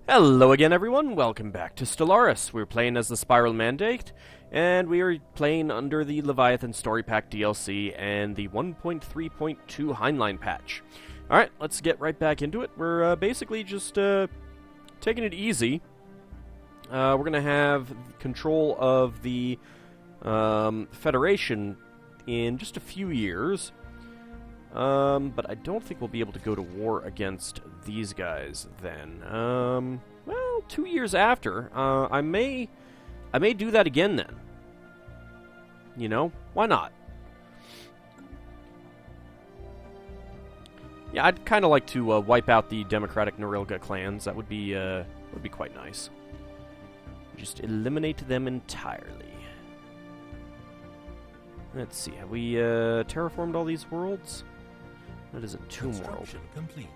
Hello again, everyone. Welcome back to Stellaris. We're playing as the Spiral Mandate, and we are playing under the Leviathans Story Pack DLC and the 1.3.2 Heinlein Patch. Alright, let's get right back into it. We're basically just taking it easy. We're going to have control of the Federation in just a few years. But I don't think we'll be able to go to war against these guys then. Well, 2 years after, I may do that again then. You know, why not? Yeah, I'd kind of like to wipe out the Democratic Norilga clans. That would be quite nice. Just eliminate them entirely. Let's see, have we terraformed all these worlds? That is a tomb world. Complete.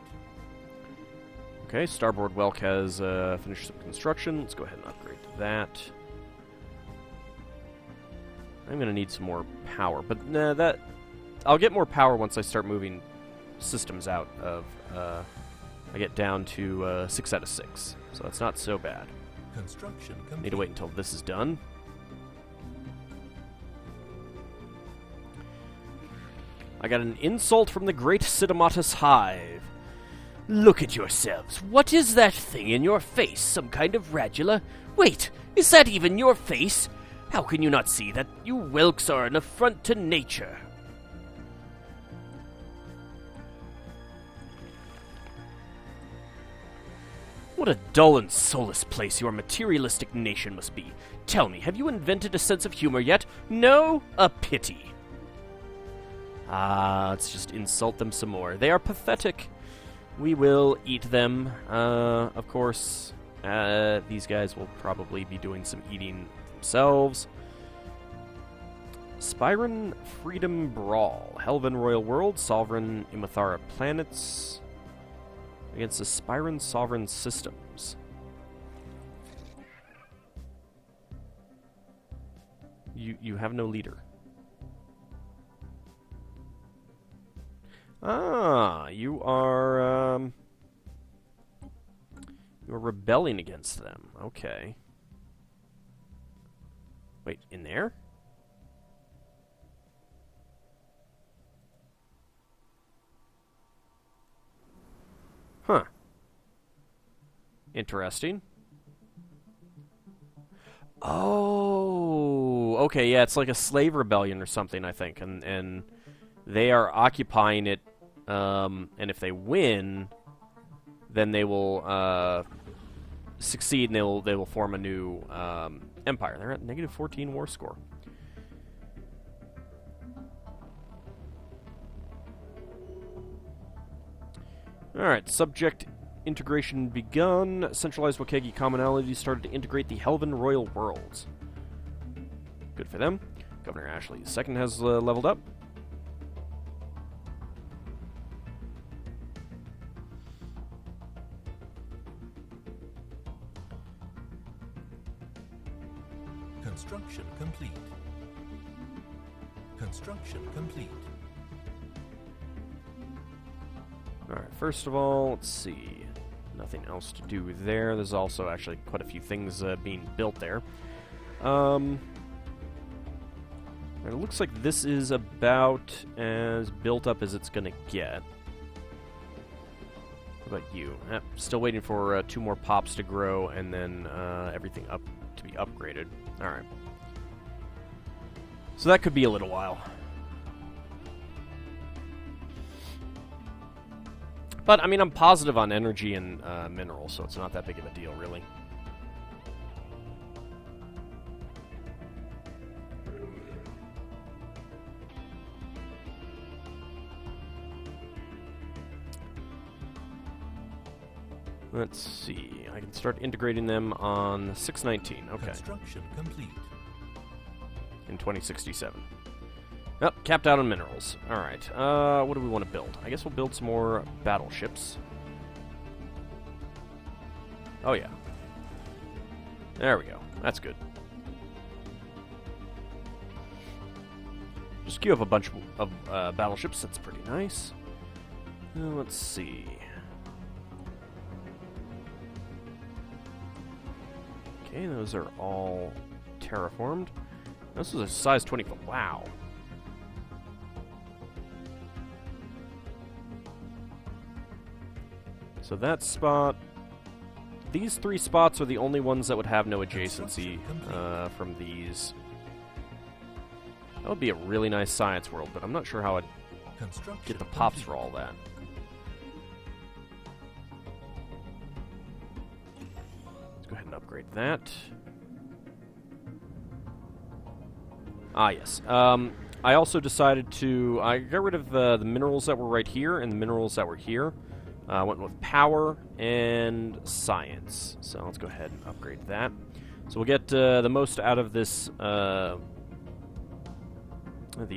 Okay, Starboard Welk has finished some construction. Let's go ahead and upgrade that. I'm going to need some more power, but I'll get more power once I start moving systems out of... I get down to 6 out of 6, so that's not so bad. Construction complete. Need to wait until this is done. I got an insult from the Great Sidamatus Hive. Look at yourselves. What is that thing in your face? Some kind of radula? Wait, is that even your face? How can you not see that you whelks are an affront to nature? What a dull and soulless place your materialistic nation must be. Tell me, have you invented a sense of humor yet? No? A pity. Let's just insult them some more. They are pathetic. We will eat them. Of course, these guys will probably be doing some eating themselves. Spyron Freedom Brawl. Helvan Royal World. Sovereign Imathara Planets. Against the Spyron Sovereign Systems. You have no leader. You are you're rebelling against them. Okay. Wait, in there? Huh. Interesting. Oh, okay, yeah, it's like a slave rebellion or something, I think, and they are occupying it, and if they win, then they will succeed, and they will form a new empire. They're at negative 14 war score. Alright, subject integration begun. Centralized Wakegi commonalities started to integrate the Helvan Royal Worlds. Good for them. Governor Ashley II has leveled up. Construction complete. Construction complete. Alright, first of all, let's see. Nothing else to do there. There's also actually quite a few things being built there. It looks like this is about as built up as it's going to get. What about you? Still waiting for 2 more pops to grow and then everything up to be upgraded. Alright. So that could be a little while. But, I mean, I'm positive on energy and minerals, so it's not that big of a deal, really. Let's see. I can start integrating them on 619. Okay. Construction complete. In 2067. Oh, capped out on minerals. Alright, what do we want to build? I guess we'll build some more battleships. Oh, yeah. There we go. That's good. Just queue up a bunch of battleships. That's pretty nice. Let's see. Okay, those are all terraformed. This is a size 24. Wow. So that spot... These 3 spots are the only ones that would have no adjacency from these. That would be a really nice science world, but I'm not sure how I'd get the pops for all that. Let's go ahead and upgrade that. Ah, yes. I also decided to... I got rid of the minerals that were right here and the minerals that were here. I went with power and science. So let's go ahead and upgrade that. So we'll get the most out of this, the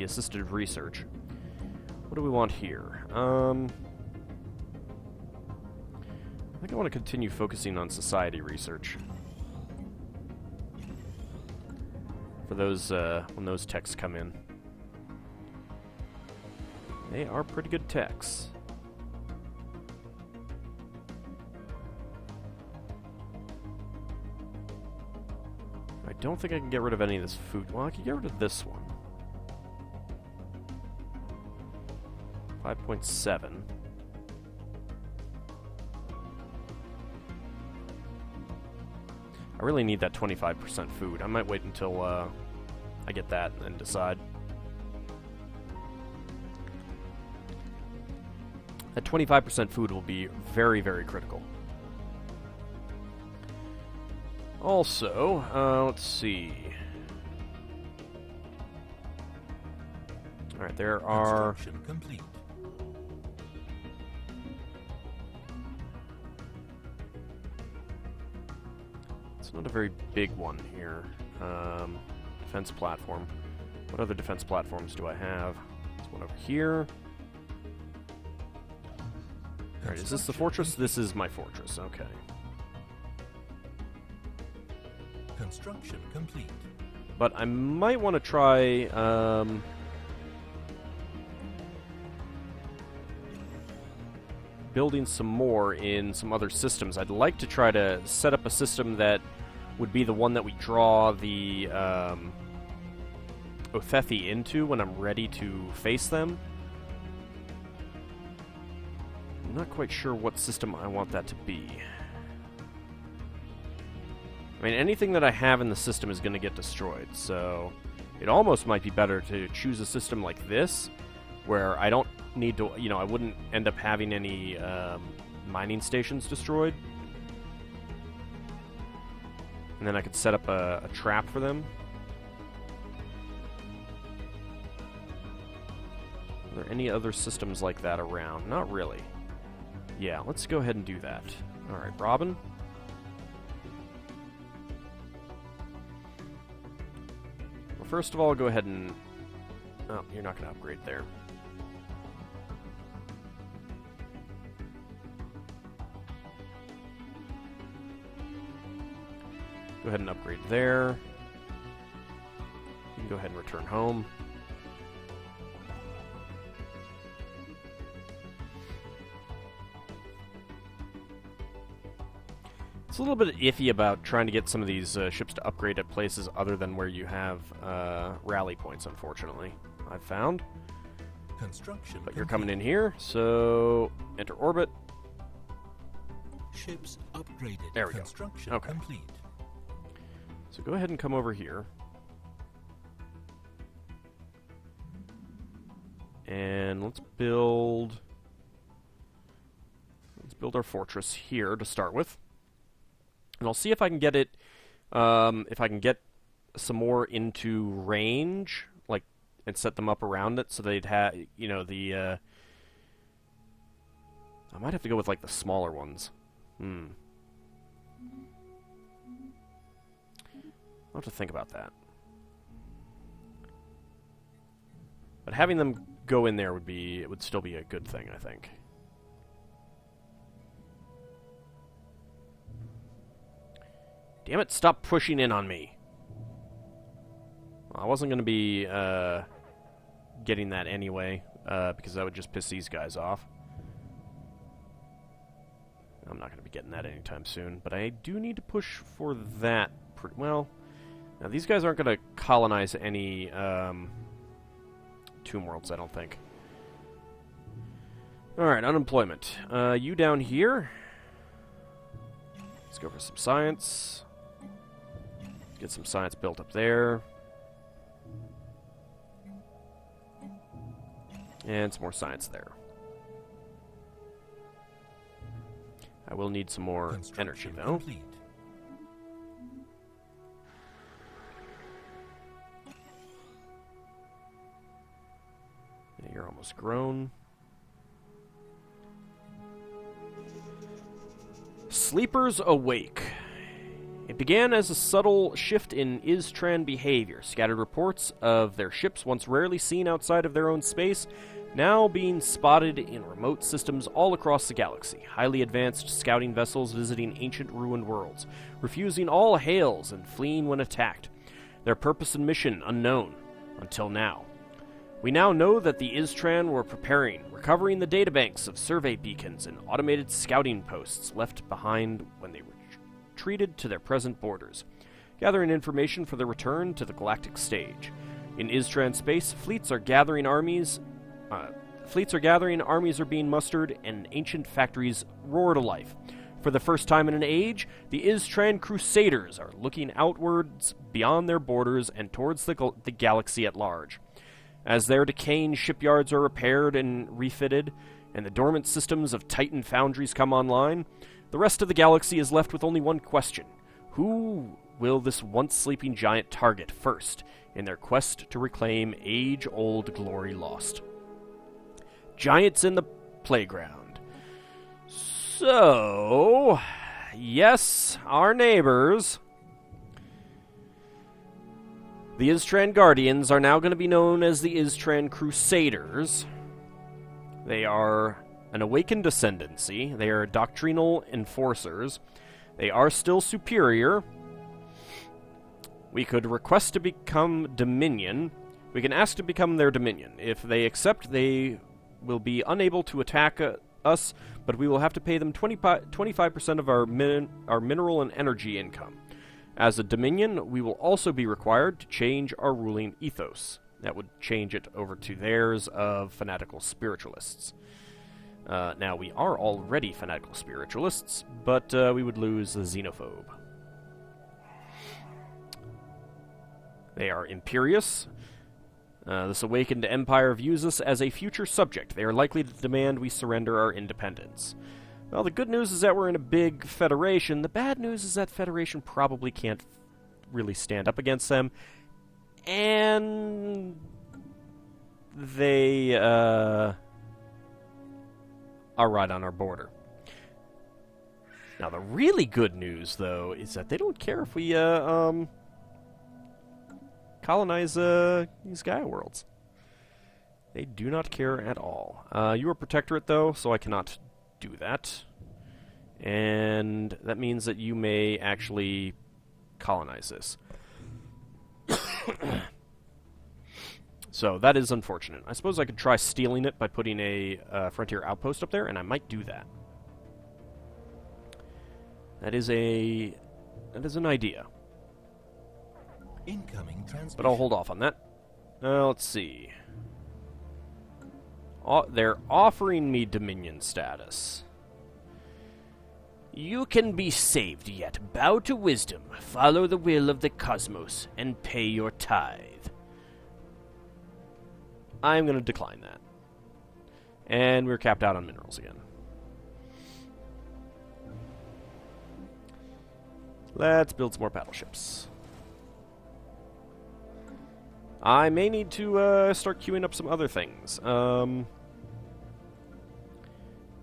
assisted research. What do we want here? I think I want to continue focusing on society research. For those, when those techs come in. They are pretty good techs. I don't think I can get rid of any of this food. Well, I can get rid of this one. 5.7. I really need that 25% food. I might wait until I get that and decide. That 25% food will be very, very critical. Also, let's see. Alright, there are... Construction complete. It's not a very big one here. Defense platform. What other defense platforms do I have? There's one over here. Alright, is this the fortress? This is my fortress, okay. Construction complete. But I might want to try, building some more in some other systems. I'd like to try to set up a system that would be the one that we draw the, Othethi into when I'm ready to face them. I'm not quite sure what system I want that to be. I mean, anything that I have in the system is going to get destroyed, so it almost might be better to choose a system like this, where I don't need to, you know, I wouldn't end up having any mining stations destroyed. And then I could set up a trap for them. Are there any other systems like that around? Not really. Yeah, let's go ahead and do that. Alright, Robin. Well, first of all, go ahead and... Oh, you're not going to upgrade there. Go ahead and upgrade there. You can go ahead and return home. It's a little bit iffy about trying to get some of these ships to upgrade at places other than where you have rally points, unfortunately, I've found. Construction But you're coming in here, so enter orbit. Ships upgraded. There we go. Construction Okay. complete. So go ahead and come over here. And let's build our fortress here to start with. And I'll see if I can get it, if I can get some more into range, like, and set them up around it so they'd have, you know, the, I might have to go with, like, the smaller ones. I'll have to think about that. But having them go in there would still be a good thing, I think. Damn it, stop pushing in on me. Well, I wasn't going to be getting that anyway, because that would just piss these guys off. I'm not going to be getting that anytime soon, but I do need to push for that well. Now, these guys aren't going to colonize any tomb worlds, I don't think. Alright, unemployment. You down here. Let's go for some science. Get some science built up there. And some more science there. I will need some more energy, though. Complete. Yeah, you're almost grown. Sleepers awake. It began as a subtle shift in Istran behavior. Scattered reports of their ships once rarely seen outside of their own space, now being spotted in remote systems all across the galaxy. Highly advanced scouting vessels visiting ancient ruined worlds, refusing all hails and fleeing when attacked. Their purpose and mission unknown, until now. We now know that the Istran were preparing, recovering the databanks of survey beacons and automated scouting posts left behind when they retreated to their present borders, gathering information for their return to the galactic stage. In Istran space, fleets are gathering, armies are being mustered, and ancient factories roar to life. For the first time in an age, the Istran Crusaders are looking outwards beyond their borders and towards the galaxy at large. As their decaying shipyards are repaired and refitted, and the dormant systems of Titan foundries come online, the rest of the galaxy is left with only one question. Who will this once sleeping giant target first in their quest to reclaim age-old glory lost? Giants in the playground. So, yes, our neighbors, the Istran Guardians, are now going to be known as the Istran Crusaders. They are an awakened ascendancy. They are doctrinal enforcers. They are still superior. We could request to become Dominion. We can ask to become their Dominion. If they accept, they will be unable to attack us, but we will have to pay them 25% of our mineral and energy income. As a Dominion, we will also be required to change our ruling ethos. That would change it over to theirs of fanatical spiritualists. Now, we are already fanatical spiritualists, but we would lose the xenophobe. They are imperious. This awakened empire views us as a future subject. They are likely to demand we surrender our independence. Well, the good news is that we're in a big federation. The bad news is that federation probably can't really stand up against them. And they are right on our border. Now, the really good news, though, is that they don't care if we colonize these Gaia worlds. They do not care at all. You are Protectorate, though, so I cannot do that. And that means that you may actually colonize this. So that is unfortunate. I suppose I could try stealing it by putting a frontier outpost up there, and I might do that. That is an idea. Incoming transmission. But I'll hold off on that. Let's see. They're offering me Dominion status. You can be saved yet. Bow to wisdom, follow the will of the cosmos, and pay your tithe. I'm going to decline that. And we're capped out on minerals again. Let's build some more battleships. I may need to start queuing up some other things.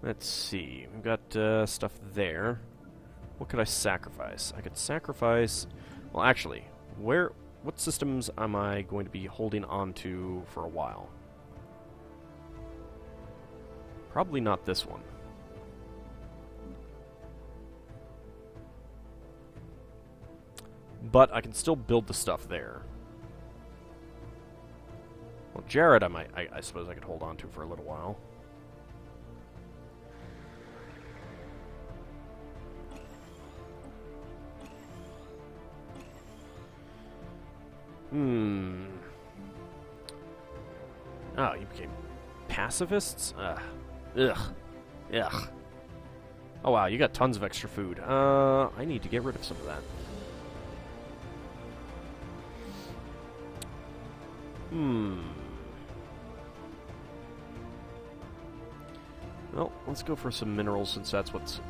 Let's see. We've got stuff there. What could I sacrifice? I could sacrifice... Well, actually, what systems am I going to be holding on to for a while? Probably not this one. But I can still build the stuff there. Well, Jared, I suppose I could hold on to for a little while. Oh, you became pacifists? Ugh. Ugh. Oh wow, you got tons of extra food. I need to get rid of some of that. Well, let's go for some minerals since that's what's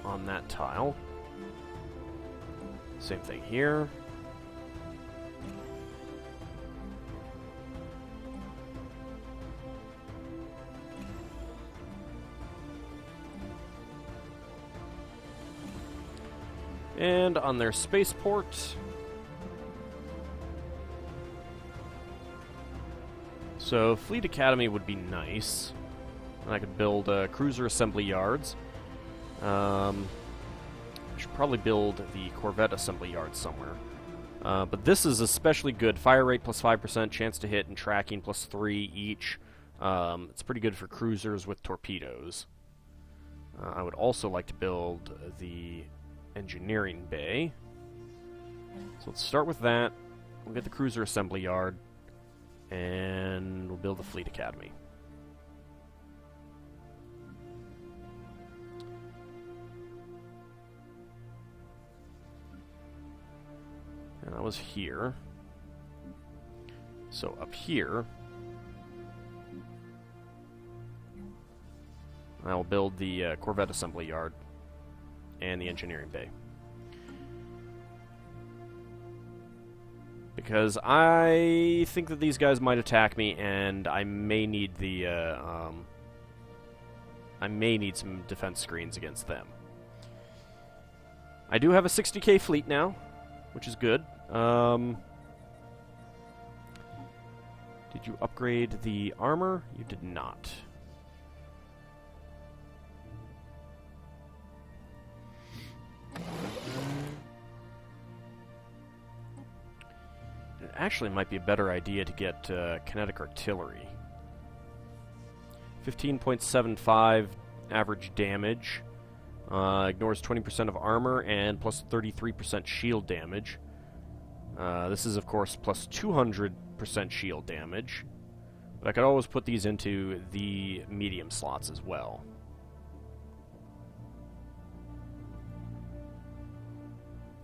on that tile. Same thing here. And on their spaceport. So, Fleet Academy would be nice. And I could build cruiser assembly yards. I should probably build the Corvette assembly yard somewhere. But this is especially good. Fire rate plus 5%, chance to hit, and tracking plus 3 each. It's pretty good for cruisers with torpedoes. I would also like to build the engineering bay. So let's start with that. We'll get the cruiser assembly yard. And we'll build the Fleet Academy. And that was here. So up here, I'll build the Corvette assembly yard and the engineering bay. Because I think that these guys might attack me, and I may need the I may need some defense screens against them. I do have a 60k fleet now, which is good. Did you upgrade the armor? You did not. It actually might be a better idea to get kinetic artillery. 15.75 average damage. Ignores 20% of armor and plus 33% shield damage. This is, of course, plus 200% shield damage. But I could always put these into the medium slots as well.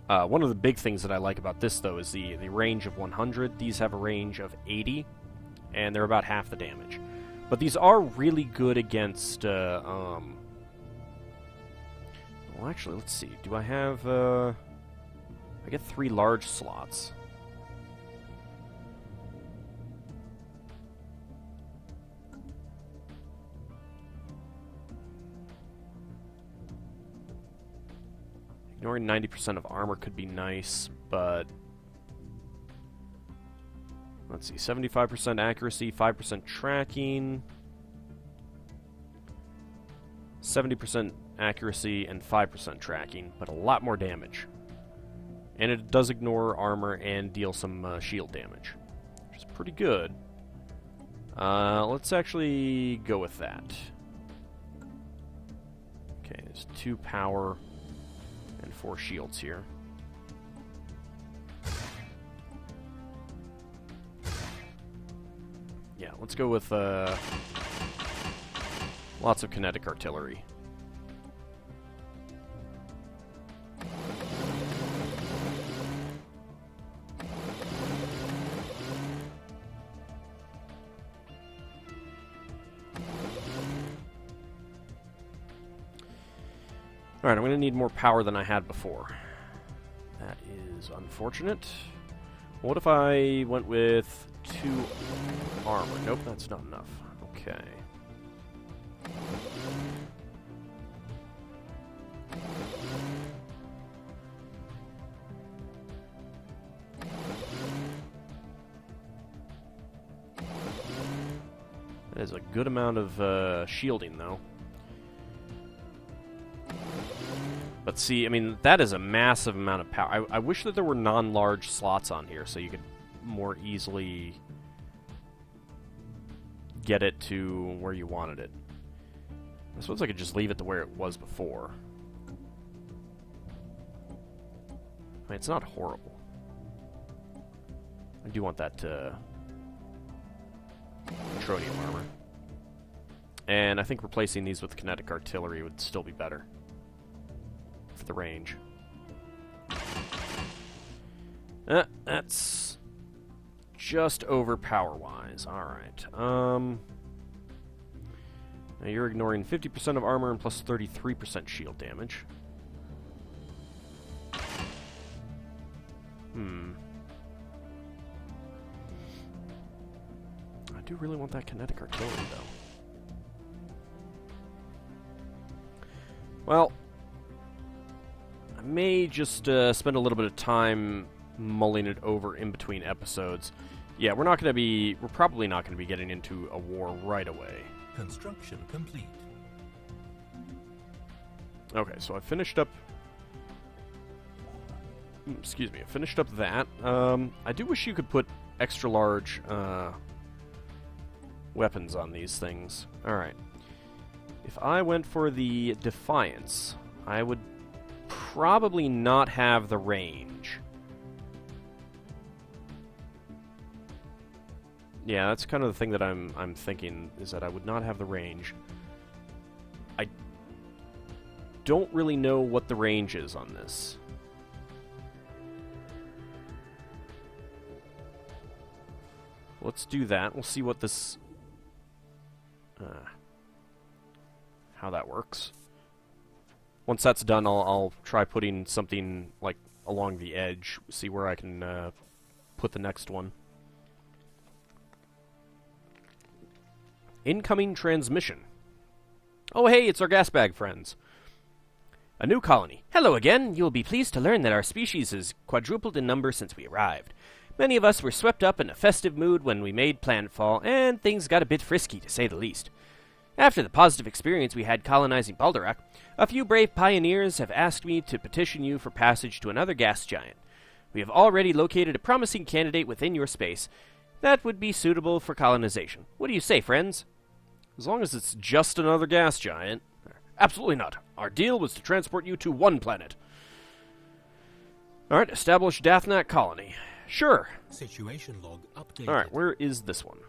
One of the big things that I like about this, though, is the range of 100. These have a range of 80, and they're about half the damage. But these are really good against... well, actually, let's see. Do I have... I get 3 large slots. Ignoring 90% of armor could be nice, but... Let's see, 75% accuracy, 5% tracking... 70% accuracy and 5% tracking, but a lot more damage. And it does ignore armor and deal some shield damage, which is pretty good. Let's actually go with that. Okay, there's 2 power and 4 shields here. Yeah, let's go with lots of kinetic artillery. Alright, I'm going to need more power than I had before. That is unfortunate. What if I went with 2 armor? Nope, that's not enough. Okay. That is a good amount of shielding, though. But see, I mean, that is a massive amount of power. I wish that there were non-large slots on here so you could more easily get it to where you wanted it. I suppose I could just leave it to where it was before. I mean, it's not horrible. I do want that to... tronium armor. And I think replacing these with kinetic artillery would still be better for the range. That's just over power-wise. Alright. Now you're ignoring 50% of armor and plus 33% shield damage. I do really want that kinetic artillery, though. Well, I may just spend a little bit of time mulling it over in between episodes. Yeah, we're probably not going to be getting into a war right away. Construction complete. Okay, so I finished up... Excuse me, I finished up that. I do wish you could put extra large weapons on these things. Alright. If I went for the Defiance, I would probably not have the range. Yeah, that's kind of the thing that I'm thinking, is that I would not have the range. I don't really know what the range is on this. Let's do that. We'll see what this... how that works. Once that's done, I'll try putting something, like, along the edge, see where I can put the next one. Incoming transmission. Oh hey, it's our gas bag friends. A new colony. Hello again. You will be pleased to learn that our species has quadrupled in number since we arrived. Many of us were swept up in a festive mood when we made planetfall, and things got a bit frisky, to say the least. After the positive experience we had colonizing Balderak, a few brave pioneers have asked me to petition you for passage to another gas giant. We have already located a promising candidate within your space that would be suitable for colonization. What do you say, friends? As long as it's just another gas giant. Absolutely not. Our deal was to transport you to one planet. Alright, establish Dathnak colony. Sure. Situation log updated. Alright, where is this one?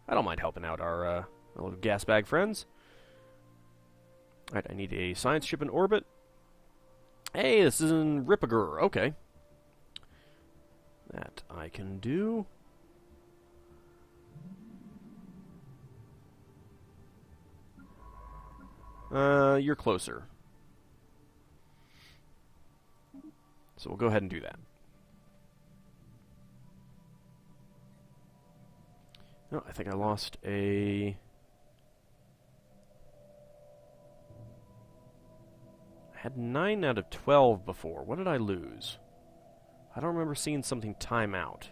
I don't mind helping out our little gas bag friends. Alright, I need a science ship in orbit. Hey, this is in Ripagur. Okay. That I can do. You're closer. So we'll go ahead and do that. No, I think I lost a... I had 9 out of 12 before. What did I lose? I don't remember seeing something time out.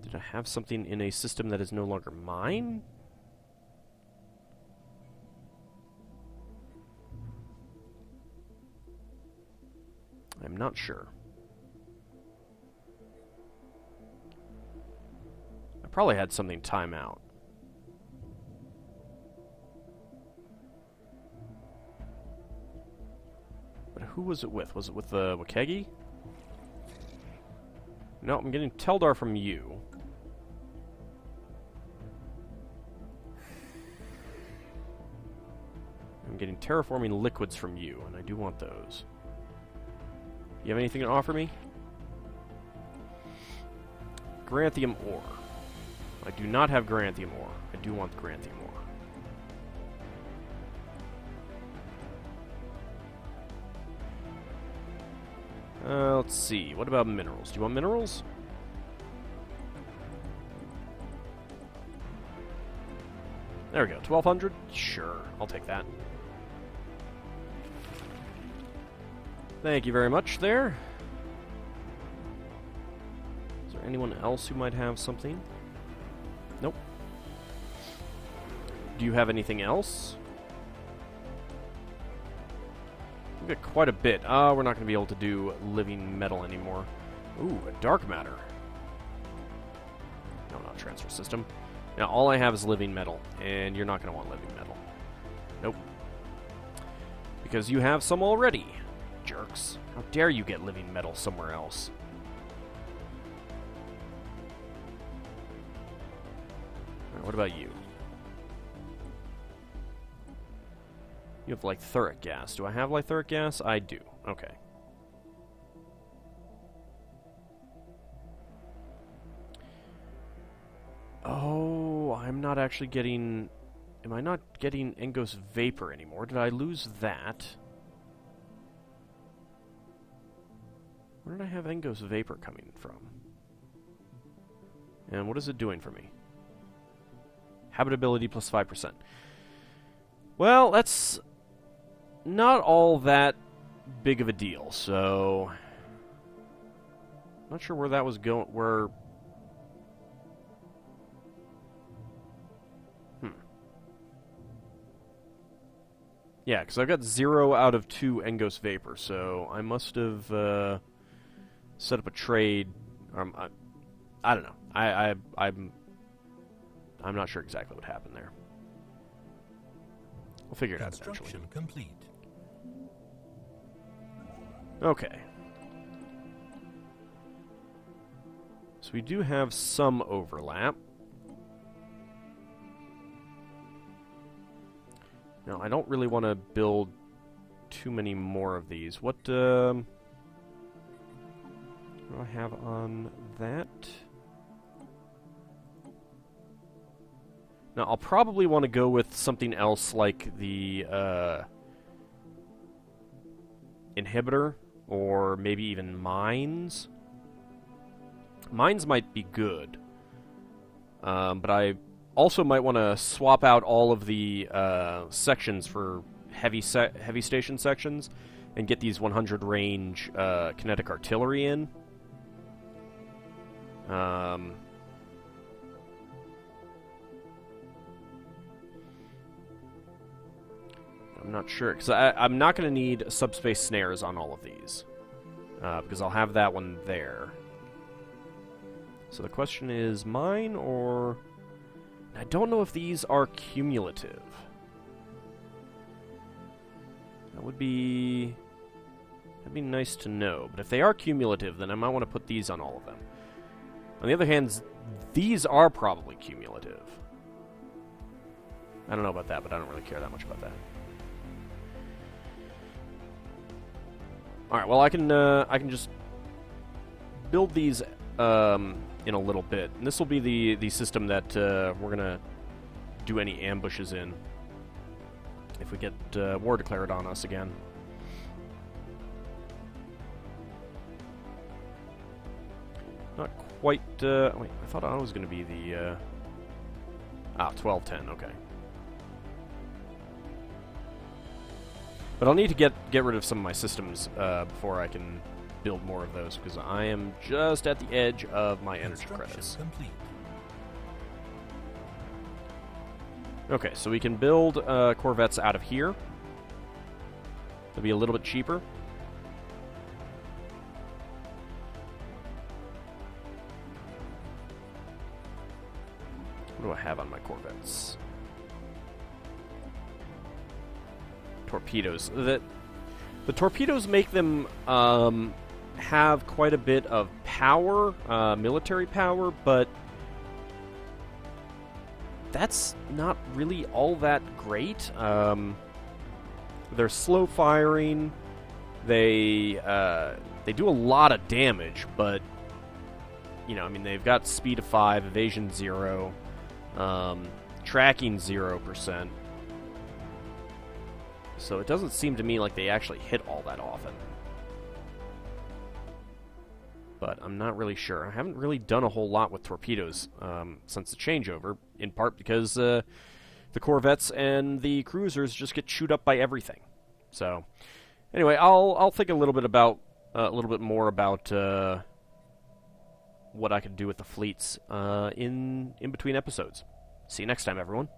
Did I have something in a system that is no longer mine? I'm not sure. I probably had something time out. But who was it with? Was it with the Wakegi? No, I'm getting Teldar from you. I'm getting terraforming liquids from you, and I do want those. You have anything to offer me? Granthium ore. I do not have Granthium ore. I do want Granthium ore. Let's see. What about minerals? Do you want minerals? There we go. 1,200? Sure. I'll take that. Thank you very much there. Is there anyone else who might have something? Nope. Do you have anything else? We've got quite a bit. We're not going to be able to do living metal anymore. Ooh, a dark matter. No, not transfer system. Now, all I have is living metal, and you're not going to want living metal. Nope. Because you have some already. Jerks. How dare you get living metal somewhere else? Alright, what about you? You have lythuric gas. Do I have lythuric gas? I do. Okay. Oh, I'm not actually getting... Am I not getting Engos Vapor anymore? Did I lose that? Where did I have Engos Vapor coming from? And what is it doing for me? Habitability plus 5%. Well, that's not all that big of a deal, so... Not sure where that was going... Where... Yeah, because I got 0 out of 2 Engos Vapor, so I must have set up a trade. I don't know. I'm not sure exactly what happened there. We'll figure it out eventually. Construction complete. Okay. So we do have some overlap. Now, I don't really want to build too many more of these. What do I have on that? Now, I'll probably want to go with something else like the inhibitor, or maybe even mines. Mines might be good, but I also might want to swap out all of the sections for heavy station sections and get these 100 range kinetic artillery in. I'm not sure, because I'm not going to need subspace snares on all of these, because I'll have that one there. So the question is, mine or... I don't know if these are cumulative. That would be... That'd be nice to know. But if they are cumulative, then I might want to put these on all of them. On the other hand, these are probably cumulative. I don't know about that, but I don't really care that much about that. Alright, well I can just build these in a little bit. And this will be the system that we're gonna do any ambushes in if we get war declared on us again. Not quite, wait, I thought I was gonna be the, 1210, okay. But I'll need to get rid of some of my systems before I can build more of those, because I am just at the edge of my energy credits. Complete. Okay, so we can build corvettes out of here. They'll be a little bit cheaper. What do I have on my corvettes? Torpedoes. The torpedoes make them have quite a bit of power, military power, but that's not really all that great. They're slow firing. They do a lot of damage, but you know, I mean, they've got speed of 5, evasion 0, tracking 0%. So it doesn't seem to me like they actually hit all that often. But I'm not really sure. I haven't really done a whole lot with torpedoes since the changeover, in part because the corvettes and the cruisers just get chewed up by everything. So, anyway, I'll think a little bit more about what I can do with the fleets in between episodes. See you next time, everyone.